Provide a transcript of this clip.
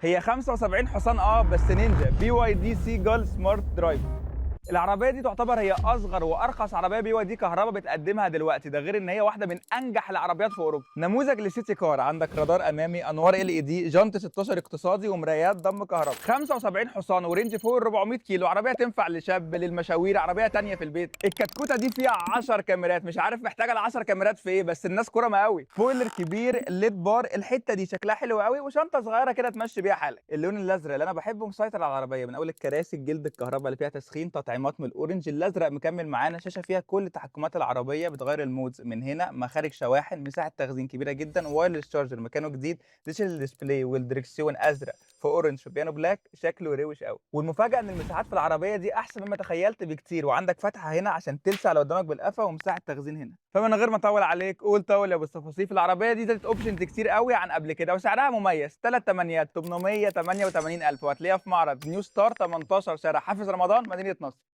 هي 75 حصان بس نينجا BYD سيجال سمارت درايف. العربيه دي تعتبر هي اصغر وارخص عربيه BYD كهرباء بتقدمها دلوقتي، ده غير ان هي واحده من انجح العربيات في اوروبا. نموذج لسيتي كار، عندك رادار امامي، انوار LED، جنط 16 اقتصادي، ومرايات ضم كهرباء. 75 حصان ورينج فوق ال 400 كيلو، عربيه تنفع لشاب، للمشاوير، عربيه تانية في البيت. الكتكوته دي فيها 10 كاميرات، مش عارف محتاجه ال 10 كاميرات في ايه، بس الناس كرمه قوي. سبويلر كبير، ليد بار، الحته دي شكلها حلو قوي، وشنطه صغيره كده تمشي بيها حالك. اللون الازرق اللي انا بحبه مسيطر على العربيه، من اول الكراسي، الجلد، الكهرباء اللي فيها تسخين، تطعيمات من الاورنج، الازرق مكمل معانا، شاشه فيها كل تحكمات العربيه، بتغير المودز من هنا، مخارج شواحن، مساحه تخزين كبيره جدا، وايرلس شارجر مكانه جديد، ديجيتال ديسبلاي، والدركسيون ازرق في اورنج في بيانو بلاك، شكله روش قوي. والمفاجاه ان المساحات في العربيه دي احسن مما تخيلت بكتير، وعندك فتحه هنا عشان تلسع لو قدامك بالقفا، ومساحه تخزين هنا. فمن غير ما اطول عليك، قول طول يا ابو التفاصيل. العربيه دي زادت اوبشنز كتير قوي عن قبل كده، وسعرها مميز، 3 تمانيات 888 الف، وهتلاقيها في معرض نيو ستار 18 شارع حافظ رمضان، مدينه نصر.